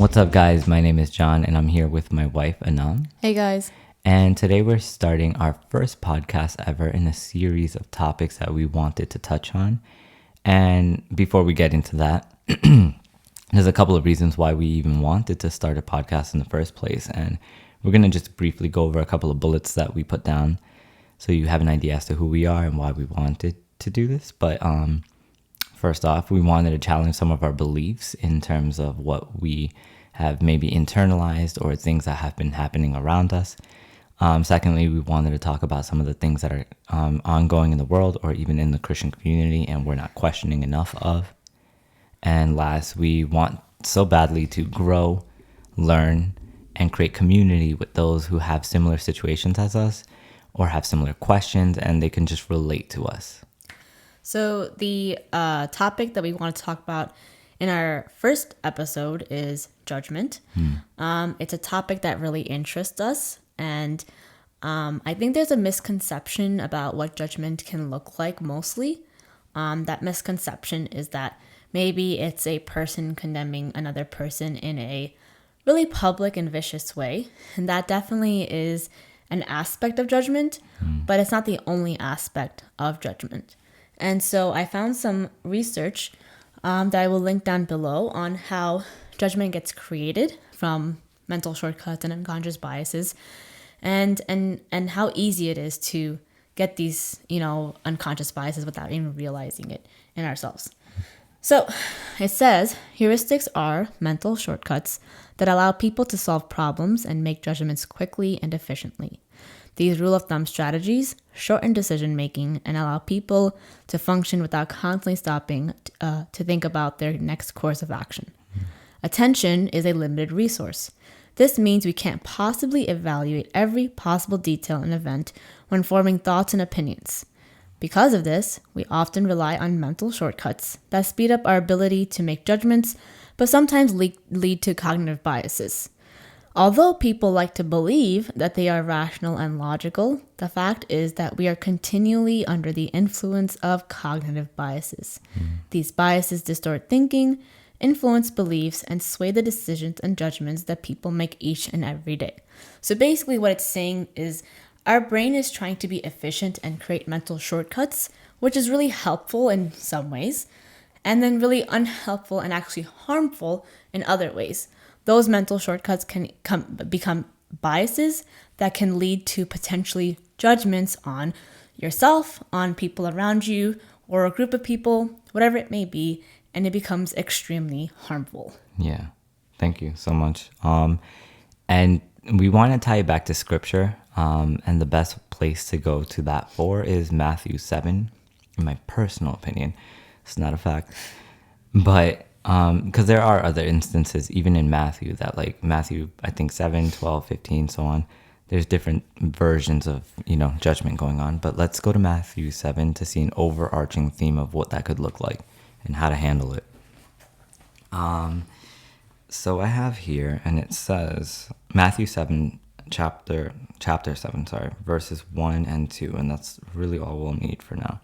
What's up, guys? My name is John, and I'm here with my wife, Anam. Hey, guys. And today we're starting our first podcast ever in a series of topics that we wanted to touch on. And before we get into that, there's a couple of reasons why we even wanted to start a podcast in the first place. And we're going to just briefly go over a couple of bullets that we put down so you have an idea as to who we are and why we wanted to do this. But first off, we wanted to challenge some of our beliefs in terms of what we have maybe internalized or things that have been happening around us. Secondly, we wanted to talk about some of the things that are ongoing in the world or even in the Christian community and we're not questioning enough of. And last, we want so badly to grow, learn, and create community with those who have similar situations as us or have similar questions and they can just relate to us. So the topic that we want to talk about in our first episode is judgment. It's a topic that really interests us. And I think there's a misconception about what judgment can look like mostly. That misconception is that maybe it's a person condemning another person in a really public and vicious way. And that definitely is an aspect of judgment, but it's not the only aspect of judgment. And so I found some research that I will link down below on how judgment gets created from mental shortcuts and unconscious biases and how easy it is to get these, unconscious biases without even realizing it in ourselves. So it says heuristics are mental shortcuts that allow people to solve problems and make judgments quickly and efficiently. These rule of thumb strategies shorten decision making and allow people to function without constantly stopping to think about their next course of action. Attention is a limited resource. This means we can't possibly evaluate every possible detail in an event when forming thoughts and opinions. Because of this, we often rely on mental shortcuts that speed up our ability to make judgments, but sometimes lead to cognitive biases. Although people like to believe that they are rational and logical, the fact is that we are continually under the influence of cognitive biases. These biases distort thinking, influence beliefs, and sway the decisions and judgments that people make each and every day. So basically what it's saying is our brain is trying to be efficient and create mental shortcuts, which is really helpful in some ways, and then really unhelpful and actually harmful in other ways. Those mental shortcuts can become biases that can lead to potentially judgments on yourself, on people around you, or a group of people, whatever it may be, and it becomes extremely harmful. Yeah, thank you so much. And we want to tie it back to scripture, and the best place to go to that for is Matthew 7, in my personal opinion. It's not a fact, but because there are other instances, even in Matthew, that like Matthew, I think 7, 12, 15, so on. There's different versions of, judgment going on. But let's go to Matthew 7 to see an overarching theme of what that could look like and how to handle it. So I have here, and it says Matthew 7, chapter 7, verses 1 and 2. And that's really all we'll need for now.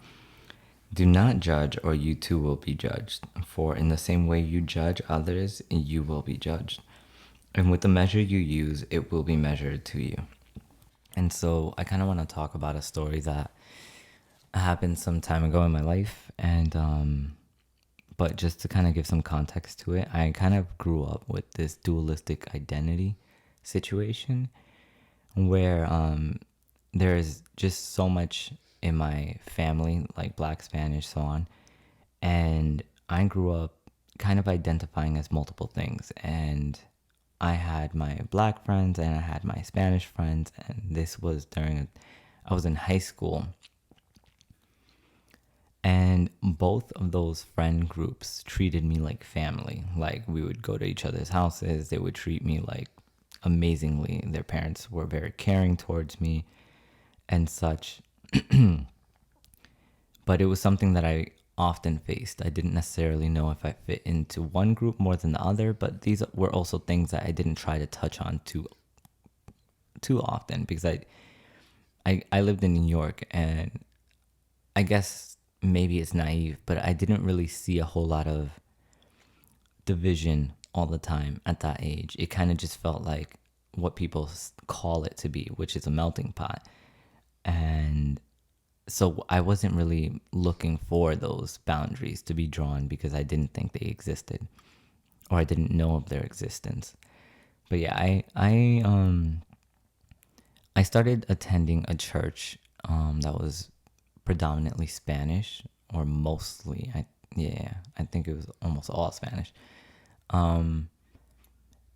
Do not judge, or you too will be judged. For in the same way you judge others, you will be judged. And with the measure you use, it will be measured to you. And so I kind of want to talk about a story that happened some time ago in my life. And but just to kind of give some context to it, I kind of grew up with this dualistic identity situation where there is just so much in my family, like Black, Spanish, so on. And I grew up kind of identifying as multiple things. And I had my Black friends and I had my Spanish friends. And this was I was in high school. And both of those friend groups treated me like family. Like we would go to each other's houses. They would treat me like amazingly. Their parents were very caring towards me and such. But it was something that I often faced. I didn't necessarily know if I fit into one group more than the other, but these were also things that I didn't try to touch on too often because I lived in New York, and I guess maybe it's naive, but I didn't really see a whole lot of division all the time at that age. It kind of just felt like what people call it to be, which is a melting pot. And so I wasn't really looking for those boundaries to be drawn because I didn't think they existed, or I didn't know of their existence. But yeah, I started attending a church that was predominantly Spanish, or mostly. I think it was almost all Spanish. And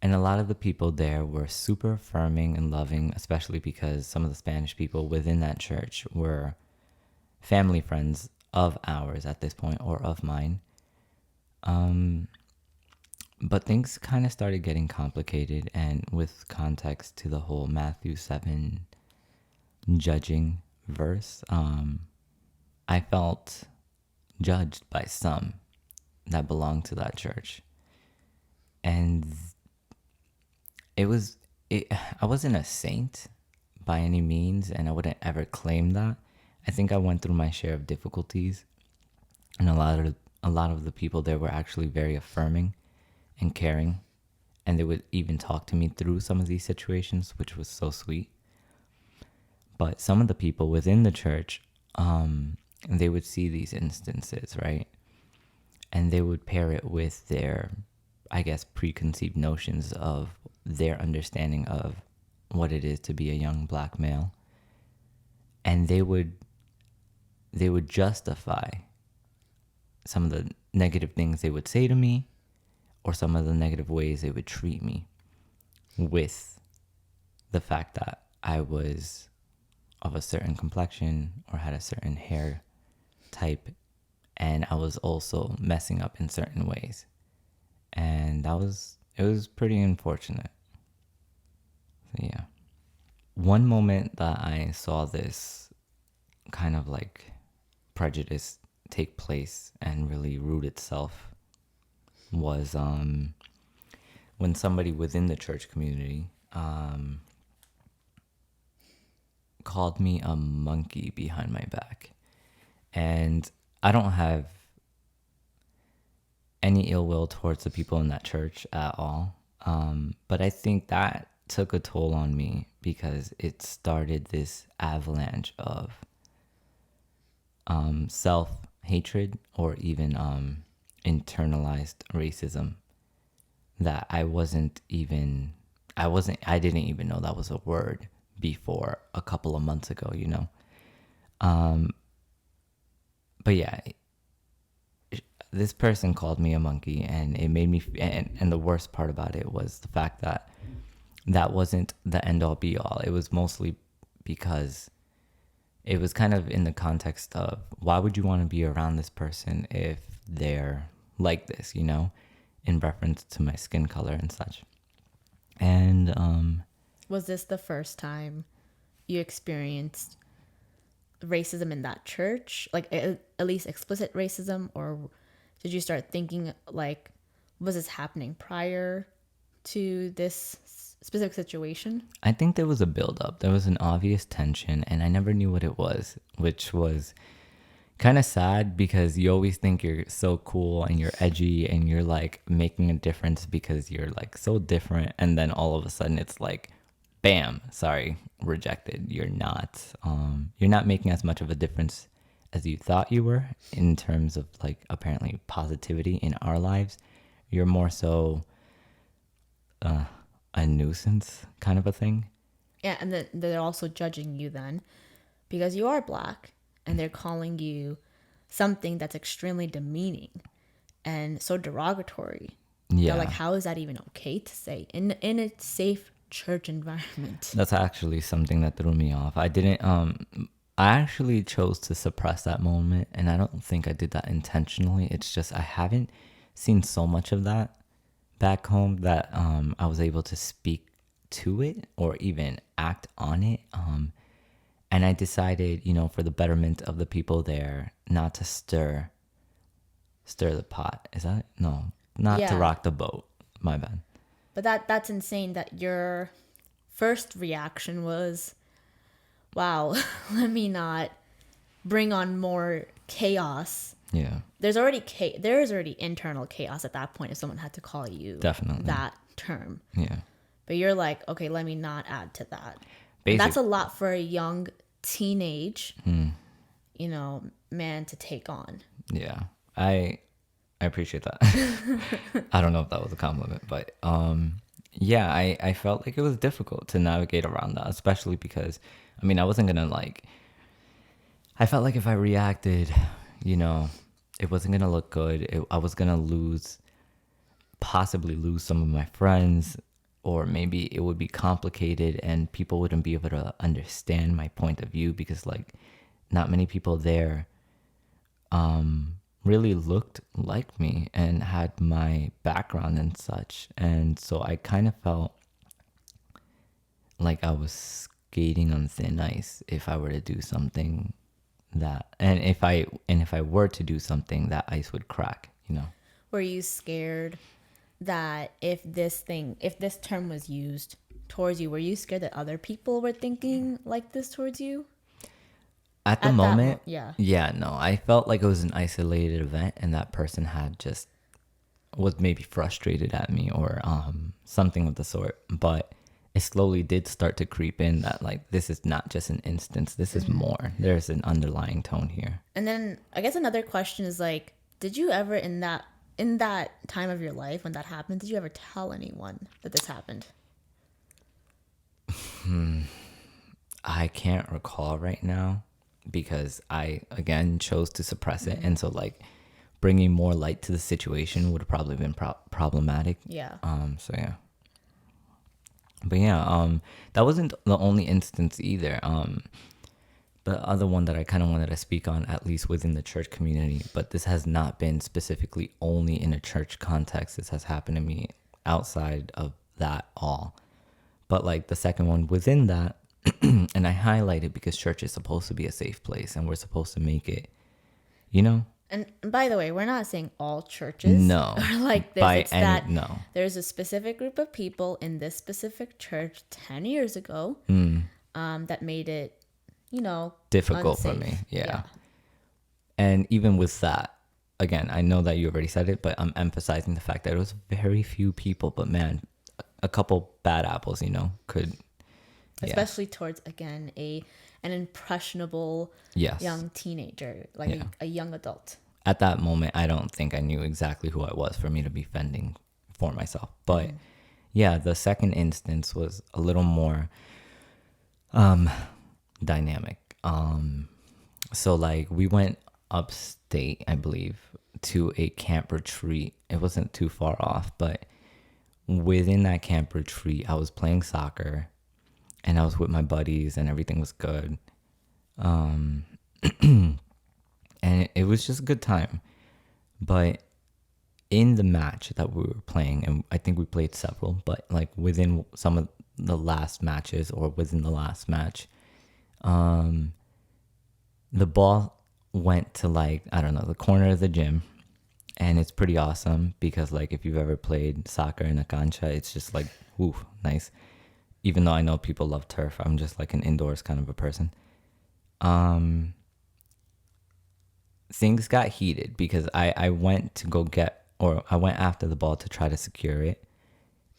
a lot of the people there were super affirming and loving, especially because some of the Spanish people within that church were family friends of ours at this point, or of mine. But things kind of started getting complicated, and with context to the whole Matthew 7 judging verse, I felt judged by some that belonged to that church. And I wasn't a saint by any means, and I wouldn't ever claim that. I think I went through my share of difficulties, and a lot of the people there were actually very affirming and caring, and they would even talk to me through some of these situations, which was so sweet. But some of the people within the church, they would see these instances, right? And they would pair it with their, I guess, preconceived notions of their understanding of what it is to be a young black male. And they would justify some of the negative things they would say to me, or some of the negative ways they would treat me, with the fact that I was of a certain complexion or had a certain hair type, and I was also messing up in certain ways. And it was pretty unfortunate. So yeah. One moment that I saw this kind of like prejudice take place and really root itself was when somebody within the church community called me a monkey behind my back. And I don't have any ill will towards the people in that church at all. But I think that took a toll on me because it started this avalanche of self-hatred, or even internalized racism that I didn't even know that was a word before a couple of months ago, you know? But yeah, this person called me a monkey, and it made me, and the worst part about it was the fact that that wasn't the end all be all. It was mostly because it was kind of in the context of, why would you want to be around this person if they're like this, you know, in reference to my skin color and such. And was this the first time you experienced racism in that church, like at least explicit racism, or did you start thinking like, was this happening prior to this specific situation? I think there was a buildup. There was an obvious tension, and I never knew what it was, which was kind of sad because you always think you're so cool and you're edgy and you're like making a difference because you're like so different, and then all of a sudden it's like, bam, sorry, rejected. You're not making as much of a difference as you thought you were in terms of like apparently positivity in our lives. You're more so a nuisance kind of a thing. Yeah, and then they're also judging you then because you are black, and they're calling you something that's extremely demeaning and so derogatory. Yeah. They're like, how is that even okay to say in a safe church environment? That's actually something that threw me off. I actually chose to suppress that moment, and I don't think I did that intentionally. It's just I haven't seen so much of that back home that I was able to speak to it or even act on it. And I decided, you know, for the betterment of the people there, not to stir the pot. Is that it? No, not to rock the boat. My bad. But that's insane that your first reaction was, wow, let me not bring on more chaos Yeah. There's already internal chaos at that point if someone had to call you Definitely. that term. Yeah. But you're like, okay, let me not add to that. And Basic. that's a lot for a young teenage, man to take on. Yeah. I appreciate that. I don't know if that was a compliment, but yeah, I felt like it was difficult to navigate around that, especially because I mean, I wasn't gonna like, I felt like if I reacted, it wasn't gonna look good. I was gonna possibly lose some of my friends, or maybe it would be complicated and people wouldn't be able to understand my point of view because like not many people there really looked like me and had my background and such. And so I kind of felt like I was skating on thin ice if I were to do something if I were to do something, that ice would crack. Were you scared that if this term was used towards you, were you scared that other people were thinking like this towards you? At the moment, yeah, no, I felt like it was an isolated event and that person was maybe frustrated at me or something of the sort. But it slowly did start to creep in that like this is not just an instance, this is more. There's an underlying tone here. And then I guess another question is like, did you ever in that time of your life when that happened, did you ever tell anyone that this happened? I can't recall right now because I again chose to suppress it, and so like bringing more light to the situation would have probably been problematic. Yeah. So yeah. But yeah, that wasn't the only instance either. The other one that I kind of wanted to speak on, at least within the church community, but this has not been specifically only in a church context. This has happened to me outside of that all. But like the second one within that, and I highlight it because church is supposed to be a safe place and we're supposed to make it, And by the way, we're not saying all churches No. are like this. No. There's a specific group of people in this specific church 10 years ago that made it, difficult unsafe. for me. Yeah. And even with that, again, I know that you already said it, but I'm emphasizing the fact that it was very few people, but man, a couple bad apples, could. Especially towards, again, an impressionable young teenager, like a young adult. At that moment, I don't think I knew exactly who I was for me to be fending for myself. But yeah, the second instance was a little more dynamic. So like we went upstate, I believe, to a camp retreat. It wasn't too far off, but within that camp retreat, I was playing soccer and I was with my buddies and everything was good. And it was just a good time. But in the match that we were playing, and I think we played several, but like within some of the last matches or within the last match, the ball went to like, I don't know, the corner of the gym. And it's pretty awesome because like if you've ever played soccer in a cancha, it's just like, whoo, nice. Even though I know people love turf, I'm just like an indoors kind of a person. Things got heated because I went to go I went after the ball to try to secure it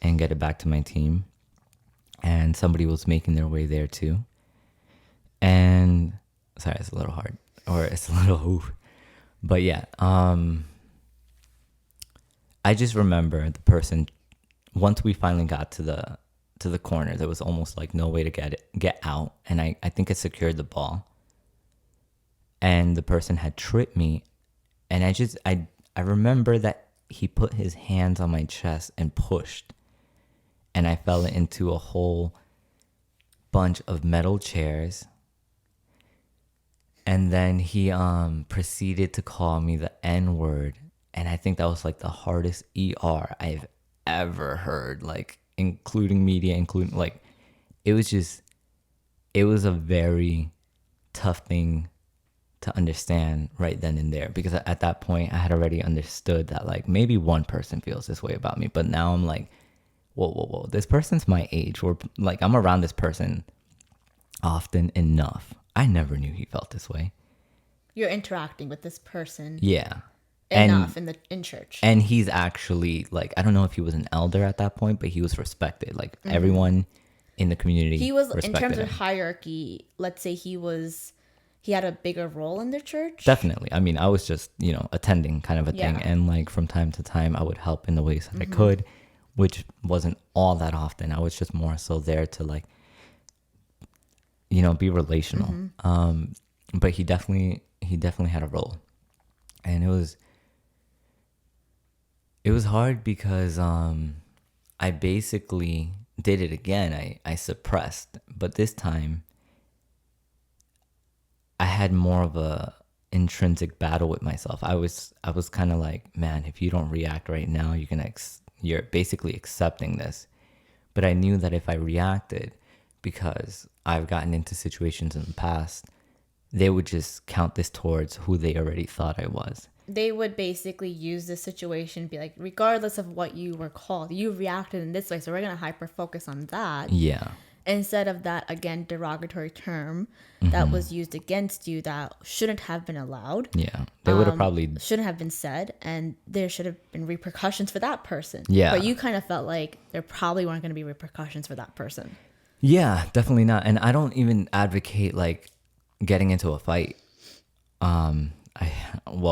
and get it back to my team. And somebody was making their way there too. And sorry, it's a little hard, or it's a little oof. But yeah, I just remember the person, once we finally got to the corner, there was almost like no way to get out. And I think I secured the ball. And the person had tripped me. And I remember that he put his hands on my chest and pushed. And I fell into a whole bunch of metal chairs. And then he proceeded to call me the N-word. And I think that was like the hardest ER I've ever heard, like including media, it was a very tough thing to understand right then and there, because at that point I had already understood that like maybe one person feels this way about me, but now I'm like, whoa, this person's my age, or like I'm around this person often enough. I never knew he felt this way. you're interacting with this person Yeah. enough in church. And he's actually like, I don't know if he was an elder at that point, but he was respected. Like everyone in the community He was, in respected terms of him. hierarchy, let's say he had a bigger role in the church. Definitely. I mean, I was just, attending kind of a thing. Yeah. And like from time to time, I would help in the ways that I could, which wasn't all that often. I was just more so there to like, be relational. But he definitely had a role. And it was hard because I basically did it again. I suppressed, but this time I had more of a intrinsic battle with myself. I was kind of like, man, if you don't react right now, you're basically accepting this. But I knew that if I reacted, because I've gotten into situations in the past, they would just count this towards who they already thought I was. They would basically use the situation, be like, regardless of what you were called, you reacted in this way, so we're going to hyper focus on that. Yeah. Instead of that, again, derogatory term that was used against you that shouldn't have been allowed. Yeah. They would have probably... Shouldn't have been said, and there should have been repercussions for that person. Yeah. But you kind of felt like there probably weren't going to be repercussions for that person. Yeah, definitely not. And I don't even advocate like getting into a fight. And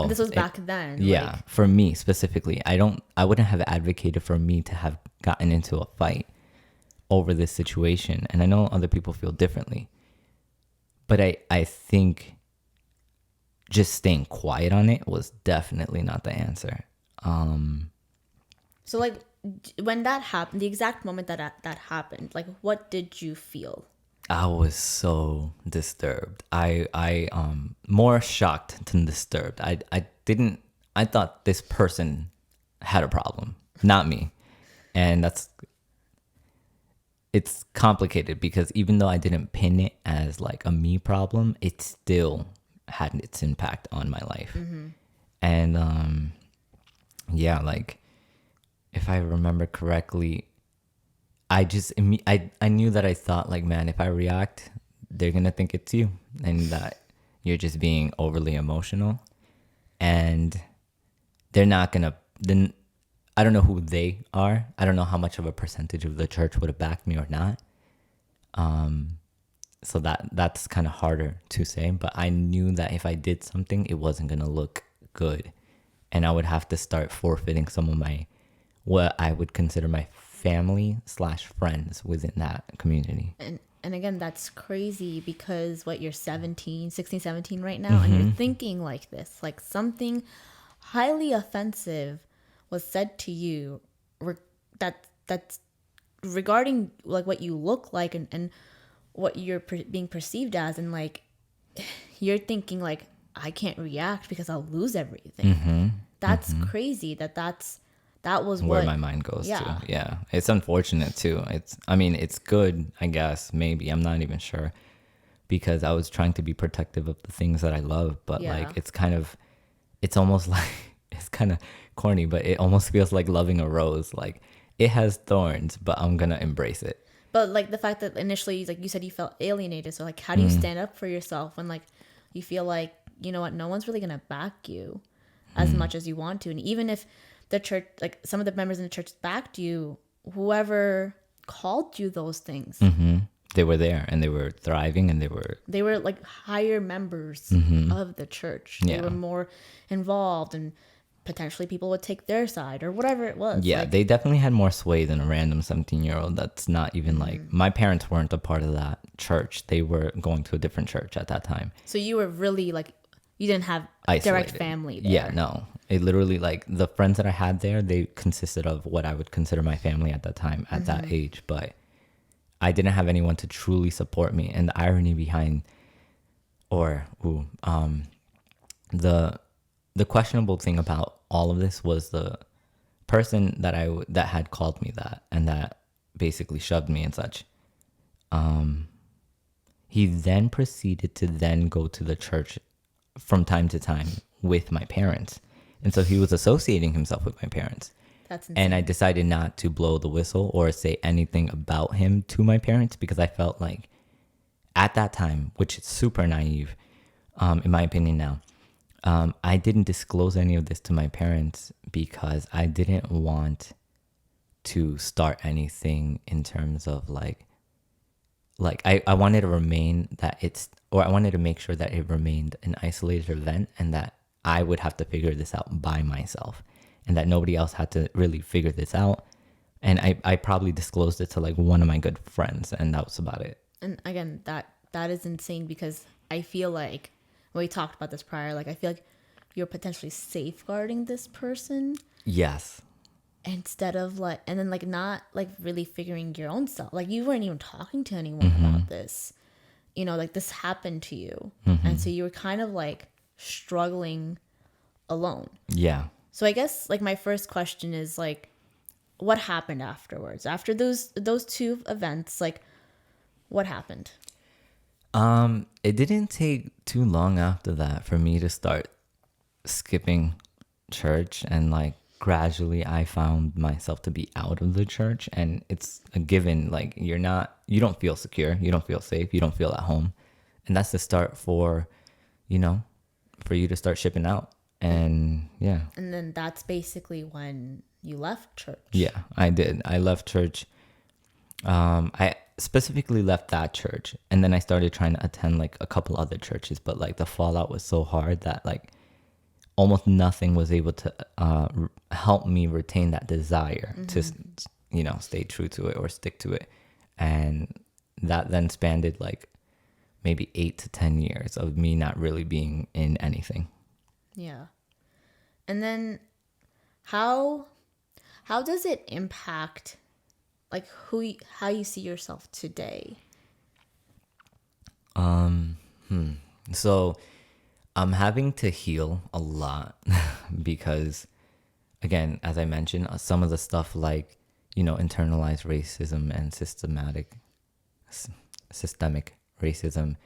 this was back then. Yeah, for me specifically, I wouldn't have advocated for me to have gotten into a fight over this situation. And I know other people feel differently, but I think just staying quiet on it was definitely not the answer. So like when that happened, the exact moment that happened, like what did you feel? I was so disturbed. I more shocked than disturbed. I thought this person had a problem, not me. And it's complicated because even though I didn't pin it as like a me problem, it still had its impact on my life. And yeah, like if I remember correctly, I knew that I thought like, man, if I react, they're going to think it's you and that you're just being overly emotional, and they're not going to, then I don't know who they are. I don't know how much of a percentage of the church would have backed me or not. So that's kind of harder to say, but I knew that if I did something, it wasn't going to look good, and I would have to start forfeiting some of what I would consider my family/friends within that community. And again, that's crazy because you're 16, 17 right now, and you're thinking like this, like something highly offensive was said to you that's regarding like what you look like and what you're being perceived as, and like you're thinking like, I can't react because I'll lose everything. That's crazy. That was where what my mind goes yeah. to. Yeah. It's unfortunate too. It's good, I guess, maybe. I'm not even sure, because I was trying to be protective of the things that I love, but Yeah. like it's almost like, it's kind of corny, but it almost feels like loving a rose. Like it has thorns, but I'm going to embrace it. But like the fact that initially, like you said, you felt alienated. So like, how do you stand up for yourself when like you feel like, you know what, no one's really gonna back you as much as you want to, and even if the church, like some of the members in the church backed you, whoever called you those things, They were there and they were thriving, and they were like higher members of the church. They Yeah. were more involved, and potentially people would take their side or whatever it was. Yeah, like, they definitely had more sway than a random 17-year-old that's not even like, my parents weren't a part of that church. They were going to a different church at that time. so you were really like, you didn't have Isolated. direct family there. Yeah, no. It literally, like, the friends that I had there, they consisted of what I would consider my family at that time, at that age. But I didn't have anyone to truly support me. And the irony behind, the questionable thing about all of this was the person that had called me that and that basically shoved me and such. He then proceeded to then go to the church from time to time with my parents. And so he was associating himself with my parents. That's insane. And I decided not to blow the whistle or say anything about him to my parents, because I felt like at that time, which is super naive, in my opinion now, I didn't disclose any of this to my parents because I didn't want to start anything in terms of I wanted to remain that I wanted to make sure that it remained an isolated event and that I would have to figure this out by myself and that nobody else had to really figure this out. And I probably disclosed it to like one of my good friends, and that was about it. And again, that is insane because I feel like we talked about this prior. Like I feel like you're potentially safeguarding this person. Yes. Instead of like, and then like not like really figuring your own self. Like you weren't even talking to anyone about this. You know, like this happened to you, and so you were kind of like struggling alone. Yeah. So I guess like my first question is like, what happened afterwards? After those two events, like what happened? It didn't take too long after that for me to start skipping church, and like gradually I found myself to be out of the church, and it's a given. Like you don't feel secure, you don't feel safe, you don't feel at home, and that's the start for you to start shipping out. And yeah. And then that's basically when you left church. Yeah, I did. I left church. I specifically left that church, and then I started trying to attend like a couple other churches, but like the fallout was so hard that like almost nothing was able to help me retain that desire to stay true to it or stick to it. And that then spanned like maybe 8 to 10 years of me not really being in anything. Yeah. And then how does it impact like how you see yourself today? So I'm having to heal a lot because, again, as I mentioned, some of the stuff like, internalized racism and systemic racism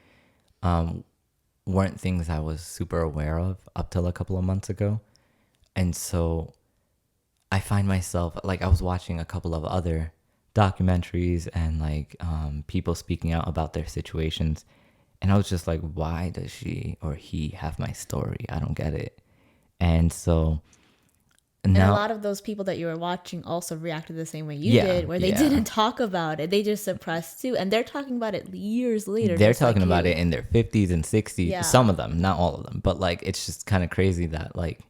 weren't things I was super aware of up till a couple of months ago. And so I find myself, like, I was watching a couple of other documentaries and like people speaking out about their situations, and I was just like, why does she or he have my story? I don't get it. And so now, and a lot of those people that you were watching also reacted the same way you did, where they didn't talk about it. They just suppressed too. And they're talking about it years later. They're talking about it in their 50s and 60s. Yeah. Some of them, not all of them. But like, it's just kind of crazy that like,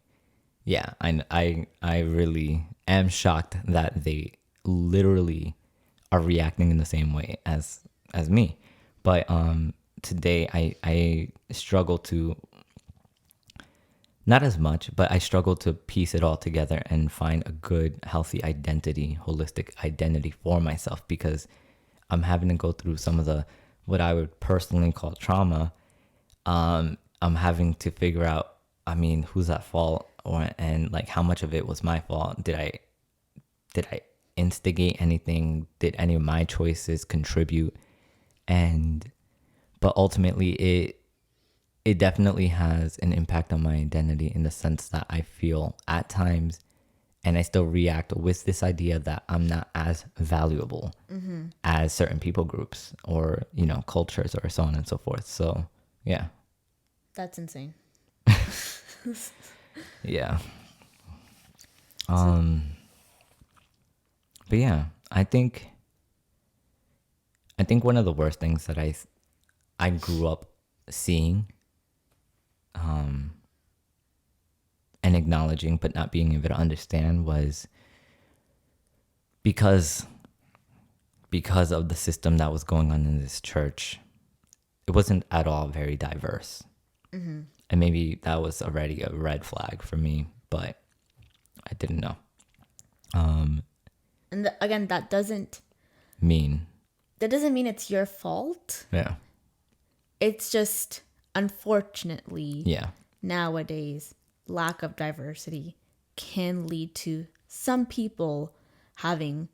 yeah, I really am shocked that they literally are reacting in the same way as me. But today I struggle to, not as much, but I struggle to piece it all together and find a good, healthy identity, holistic identity for myself, because I'm having to go through some of the, what I would personally call trauma. I'm having to figure out, I mean, who's at fault, and like how much of it was my fault? Did I instigate anything? Did any of my choices contribute? But ultimately it definitely has an impact on my identity in the sense that I feel at times, and I still react with this idea that I'm not as valuable as certain people groups or, cultures or so on and so forth. So, yeah. That's insane. Yeah. But yeah, I think one of the worst things that I grew up seeing and acknowledging but not being able to understand was because of the system that was going on in this church. It wasn't at all very diverse. Mm-hmm. And maybe that was already a red flag for me, but I didn't know. And again, that doesn't mean it's your fault. Yeah. It's just, unfortunately, yeah, nowadays, lack of diversity can lead to some people having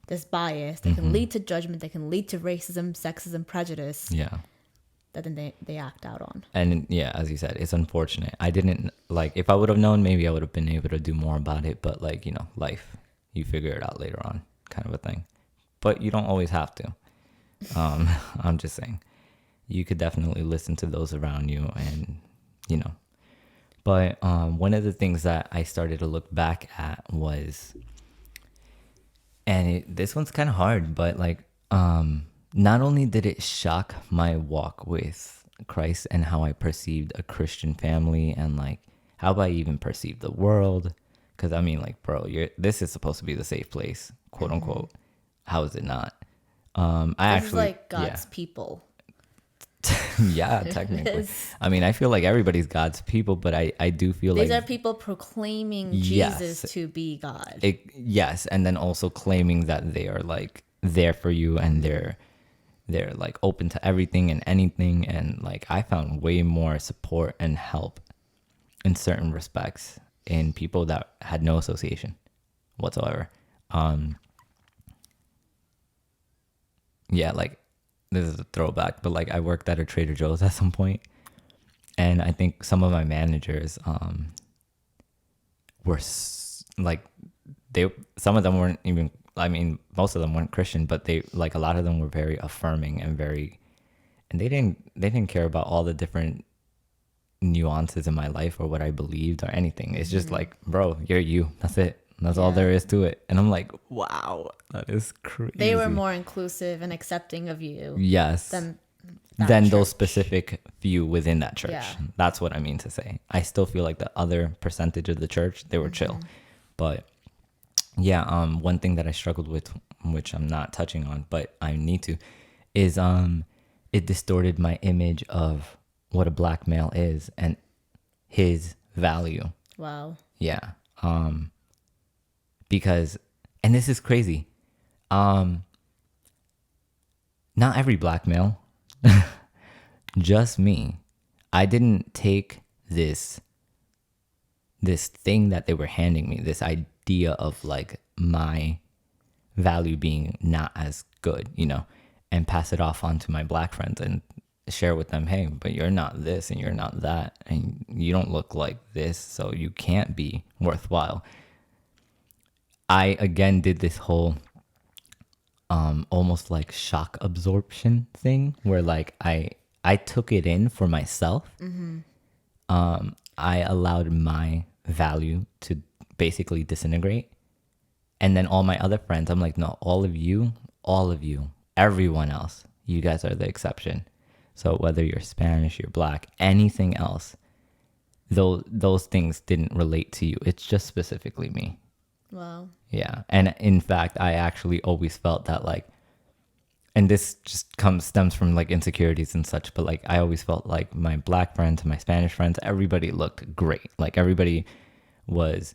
this bias that can lead to judgment, that can lead to racism, sexism, prejudice. Yeah. That then they act out on. And yeah, as you said, it's unfortunate. I didn't, like, if I would have known, maybe I would have been able to do more about it. But like, life, you figure it out later on, kind of a thing. But you don't always have to. I'm just saying, you could definitely listen to those around you and, But one of the things that I started to look back at was, and this one's kind of hard, but like, not only did it shock my walk with Christ and how I perceived a Christian family and like how I even perceived the world, because I mean, like, bro, this is supposed to be the safe place, quote unquote. How is it not? This is like God's people. Yeah, technically. I mean, I feel like everybody's God's people, but I do feel These like are people proclaiming Yes. Jesus to be God. yes, and then also claiming that they are like there for you and they're like open to everything and anything, and like I found way more support and help in certain respects in people that had no association whatsoever. Yeah, like this is a throwback, but like I worked at a Trader Joe's at some point, and I think some of my managers were like some of them weren't even, I mean, most of them weren't Christian, but they like a lot of them were very affirming and and they didn't care about all the different nuances in my life or what I believed or anything. It's just like, bro, you're you. That's it. That's all there is to it. And I'm like, wow, that is crazy. They were more inclusive and accepting of you. Yes. Than those specific few within that church. Yeah. That's what I mean to say. I still feel like the other percentage of the church, they were chill. But yeah, one thing that I struggled with, which I'm not touching on, but I need to, is it distorted my image of what a black male is and his value. Wow. Yeah. Because, and this is crazy, not every black male, just me. I didn't take this thing that they were handing me, this idea of like my value being not as good, and pass it off onto my black friends and share with them, hey, but you're not this and you're not that and you don't look like this, so you can't be worthwhile. I again did this whole almost like shock absorption thing where like I took it in for myself. I allowed my value to basically disintegrate, and then all my other friends, I'm like, no, all of you, everyone else, you guys are the exception. So whether you're Spanish, you're black, anything else, those things didn't relate to you. It's just specifically me. Wow. Yeah. And in fact, I actually always felt that like, and this just stems from like insecurities and such, but like I always felt like my black friends, my Spanish friends, everybody looked great. Like everybody was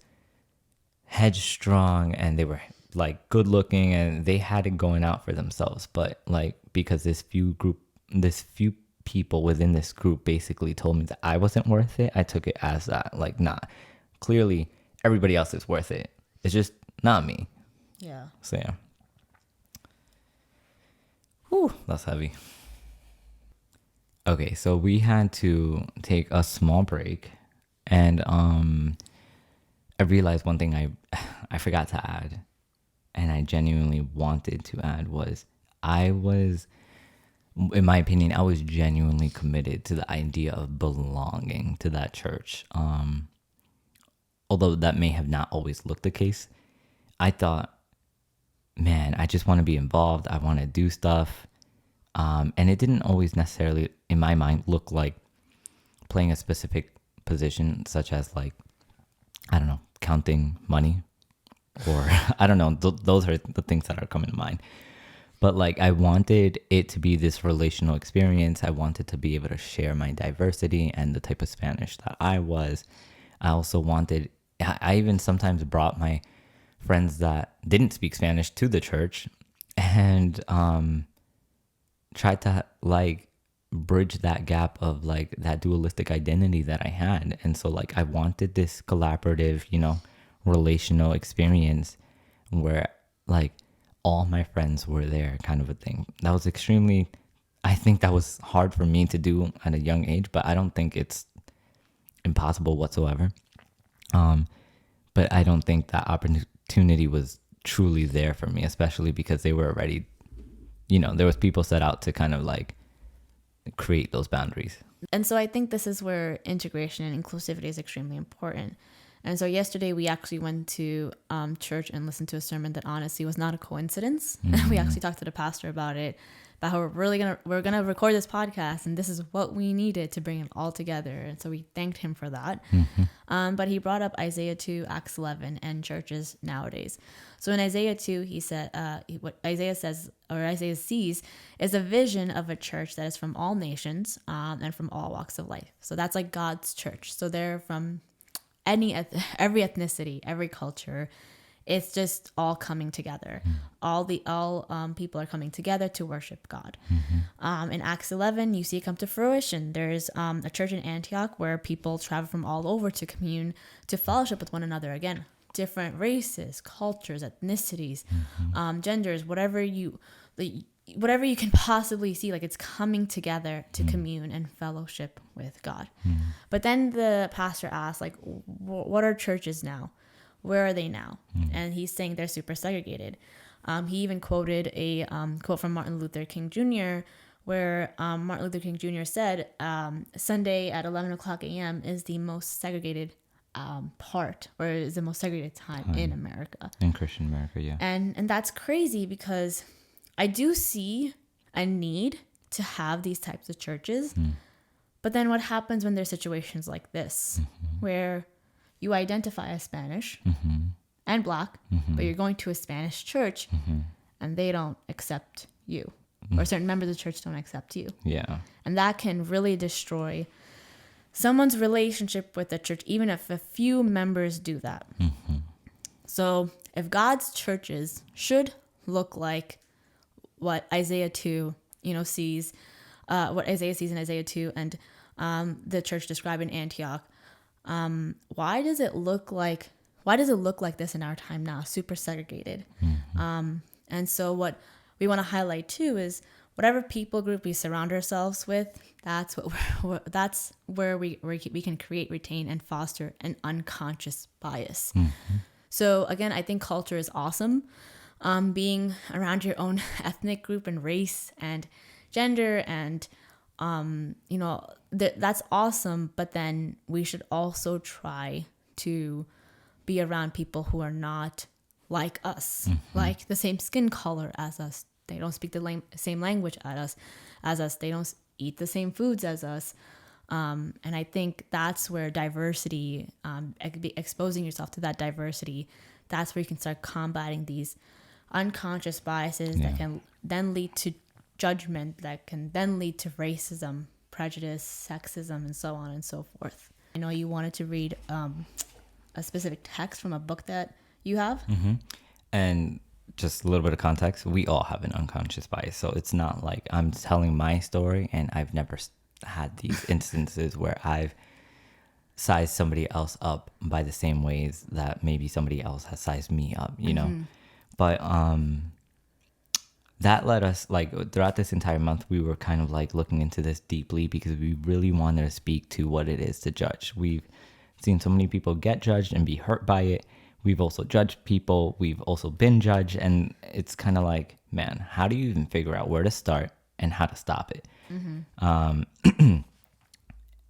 headstrong and they were like good looking and they had it going out for themselves. But like, because this few people within this group basically told me that I wasn't worth it, I took it as that, like, nah, clearly everybody else is worth it. It's just not me. Yeah. So yeah. Whew, that's heavy. Okay, so we had to take a small break, and I realized one thing I forgot to add, and I genuinely wanted to add was in my opinion, I was genuinely committed to the idea of belonging to that church. Although that may have not always looked the case, I thought, man, I just want to be involved. I want to do stuff. And it didn't always necessarily, in my mind, look like playing a specific position, such as like, I don't know, counting money, or I don't know. Those are the things that are coming to mind. But like, I wanted it to be this relational experience. I wanted to be able to share my diversity and the type of Spanish that I was. I also wanted, I even sometimes brought my friends that didn't speak Spanish to the church and tried to like bridge that gap of like that dualistic identity that I had. And so like I wanted this collaborative, relational experience where like all my friends were there, kind of a thing. That was I think that was hard for me to do at a young age, but I don't think it's impossible whatsoever. But I don't think that opportunity was truly there for me, especially because they were already, there was people set out to kind of like create those boundaries. And so I think this is where integration and inclusivity is extremely important. And so yesterday we actually went to church and listened to a sermon that honestly was not a coincidence. Mm-hmm. We actually talked to the pastor about it, about how we're gonna record this podcast, and this is what we needed to bring it all together. And so we thanked him for that. Mm-hmm. But he brought up Isaiah 2, Acts 11, and churches nowadays. So in Isaiah 2, he said, what Isaiah says, or Isaiah sees, is a vision of a church that is from all nations and from all walks of life. So that's like God's church. So they're from every ethnicity, every culture. It's just all coming together. Mm-hmm. All people are coming together to worship God. Mm-hmm. In Acts 11, you see it come to fruition. There's a church in Antioch where people travel from all over to commune, to fellowship with one another. Again, different races, cultures, ethnicities, mm-hmm. Genders, whatever you can possibly see, like it's coming together to commune and fellowship with God. But then the pastor asked, like, what are churches now? Where are they now? And he's saying they're super segregated. He even quoted a quote from Martin Luther King Jr., where Martin Luther King Jr. said, Sunday at 11 o'clock a.m. is the most segregated part, or is the most segregated time in America. In Christian America, yeah. And that's crazy, because I do see a need to have these types of churches. But then what happens when there's situations like this, where you identify as Spanish and Black, but you're going to a Spanish church and they don't accept you, or certain members of the church don't accept you. Yeah. And that can really destroy someone's relationship with the church, even if a few members do that. So if God's churches should look like what Isaiah 2, sees, what Isaiah sees in Isaiah 2, and the church described in Antioch, why does it look like this in our time now, super segregated? And so what we want to highlight too is whatever people group we surround ourselves with, that's where we can create, retain, and foster an unconscious bias. So again, I think culture is awesome. Being around your own ethnic group and race and gender, and that's awesome. But then we should also try to be around people who are not like us, like the same skin color as us. They don't speak the same language as us. They don't eat the same foods as us. And I think that's where diversity, exposing yourself to that diversity, that's where you can start combating these unconscious biases that can then lead to judgment, that can then lead to racism, prejudice, sexism, and so on and so forth. I know you wanted to read a specific text from a book that you have. And just a little bit of context, we all have an unconscious bias. So it's not like I'm telling my story and I've never had these instances where I've sized somebody else up by the same ways that maybe somebody else has sized me up, you know? But that led us, like, throughout this entire month, we were kind of like looking into this deeply because we really wanted to speak to what it is to judge. We've seen so many people get judged and be hurt by it. We've also judged people. We've also been judged. And it's kind of like, man, how do you even figure out where to start and how to stop it?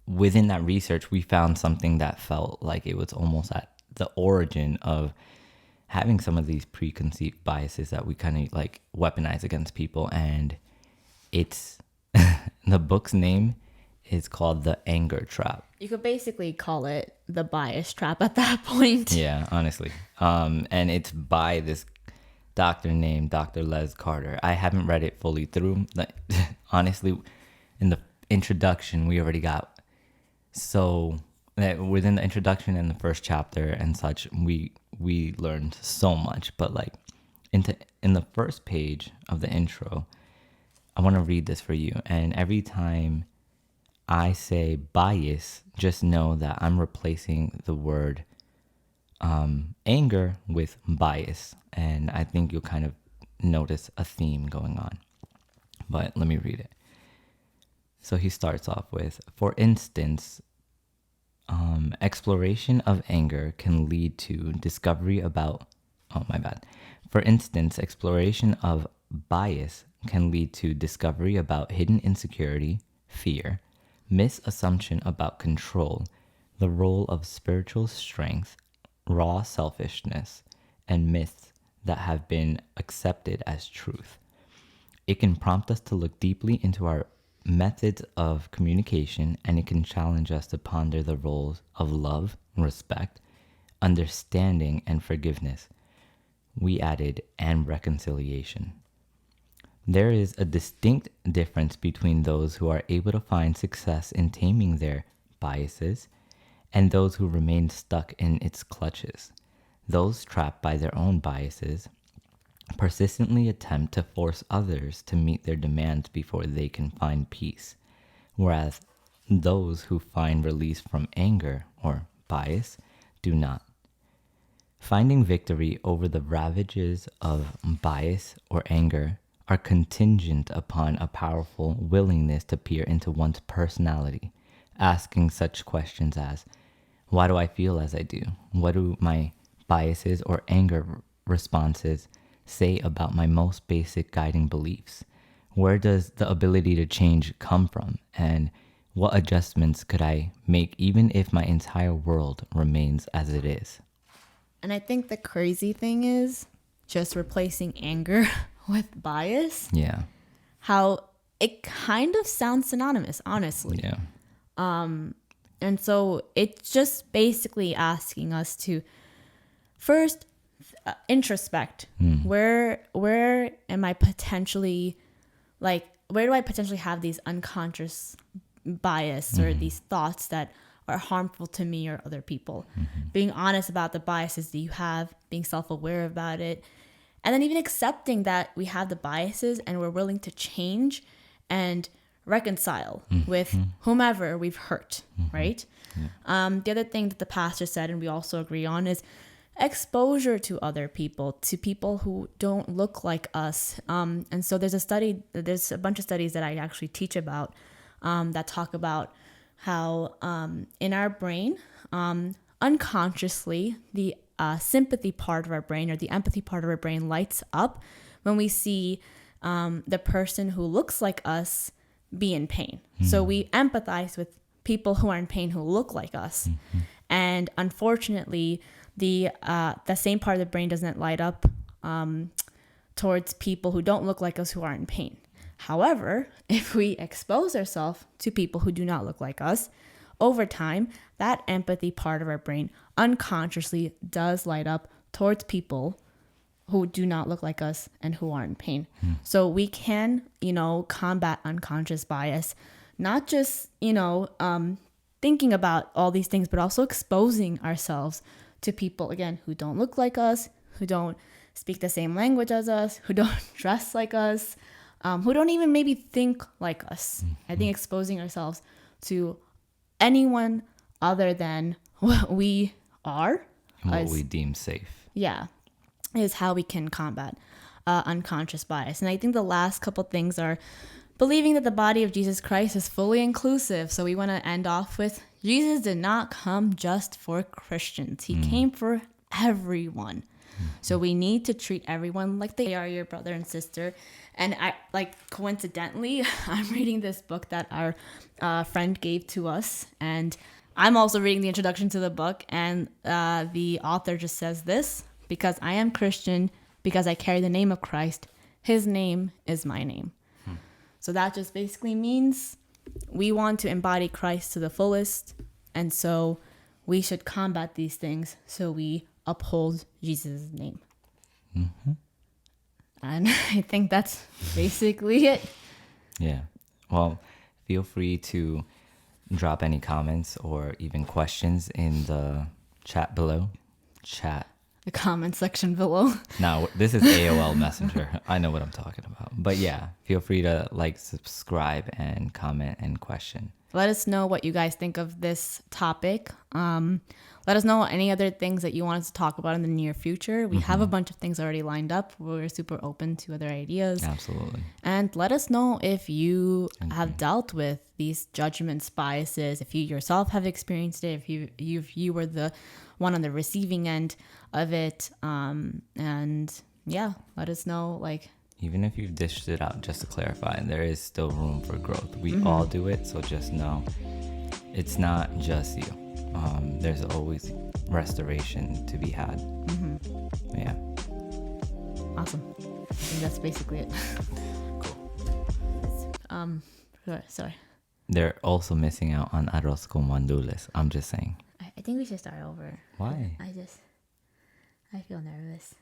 Within that research, we found something that felt like it was almost at the origin of having some of these preconceived biases that we kind of like weaponize against people. And it's the book's name is called The Anger Trap. You could basically call it the bias trap at that point. Yeah, honestly. And it's by this doctor named Dr. Les Carter. I haven't read it fully through. Like, honestly, in the introduction, we already got so that within the introduction and the first chapter and such, we learned so much. But like in the first page of the intro, I want to read this for you. And every time I say bias, just know that I'm replacing the word anger with bias. And I think you'll kind of notice a theme going on. But let me read it. So he starts off with, for instance, exploration of anger can lead to discovery about, For instance, exploration of bias can lead to discovery about hidden insecurity, fear, misassumption about control, the role of spiritual strength, raw selfishness, and myths that have been accepted as truth. It can prompt us to look deeply into our methods of communication, and it can challenge us to ponder the roles of love, respect, understanding, and forgiveness. We added, and reconciliation. There is a distinct difference between those who are able to find success in taming their biases and those who remain stuck in its clutches. Those trapped by their own biases persistently attempt to force others to meet their demands before they can find peace, whereas those who find release from anger or bias do not. Finding victory over the ravages of bias or anger are contingent upon a powerful willingness to peer into one's personality, asking such questions as, why do I feel as I do? What do my biases or anger responses say about my most basic guiding beliefs? Where does the ability to change come from? And what adjustments could I make even if my entire world remains as it is? And I think the crazy thing is just replacing anger with bias. Yeah. How it kind of sounds synonymous, honestly. Yeah. And so it's just basically asking us to first introspect. Where am I potentially, like, where do I potentially have these unconscious bias or these thoughts that are harmful to me or other people? Being honest about the biases that you have, being self-aware about it, and then even accepting that we have the biases and we're willing to change and reconcile with whomever we've hurt, right? The other thing that the pastor said, and we also agree on, is exposure to other people, to people who don't look like us. And so there's a bunch of studies that I actually teach about that talk about how in our brain, unconsciously, the sympathy part of our brain or the empathy part of our brain lights up when we see the person who looks like us be in pain. So we empathize with people who are in pain who look like us. And unfortunately, the same part of the brain doesn't light up towards people who don't look like us who are in pain. However, if we expose ourselves to people who do not look like us, over time, that empathy part of our brain unconsciously does light up towards people who do not look like us and who are in pain. So we can, combat unconscious bias, not just, thinking about all these things, but also exposing ourselves to people, again, who don't look like us, who don't speak the same language as us, who don't dress like us, who don't even maybe think like us. I think exposing ourselves to anyone other than what we are, and what we deem safe. Yeah, is how we can combat unconscious bias. And I think the last couple things are believing that the body of Jesus Christ is fully inclusive. So we want to end off with, Jesus did not come just for Christians. He came for everyone. So we need to treat everyone like they are your brother and sister. And coincidentally, I'm reading this book that our friend gave to us. And I'm also reading the introduction to the book. And the author just says this: because I am Christian, because I carry the name of Christ, his name is my name. So that just basically means we want to embody Christ to the fullest. And so we should combat these things so we uphold Jesus' name. And I think that's basically it. Yeah. Well, feel free to drop any comments or even questions in the chat below. The comment section below. Now, this is AOL Messenger. I know what I'm talking about. But yeah, feel free to subscribe, and comment and question. Let us know what you guys think of this topic. Let us know any other things that you want us to talk about in the near future. We have a bunch of things already lined up. We're super open to other ideas. Absolutely. And let us know if you have dealt with these judgments, biases, if you yourself have experienced it, if you were the one on the receiving end of it. And yeah, let us know even if you've dished it out, just to clarify, there is still room for growth. We all do it, so just know it's not just you. There's always restoration to be had. Yeah. Awesome. I think that's basically it. Sorry. They're also missing out on arroz con mandules. I'm just saying. I think we should start over. Why? I feel nervous.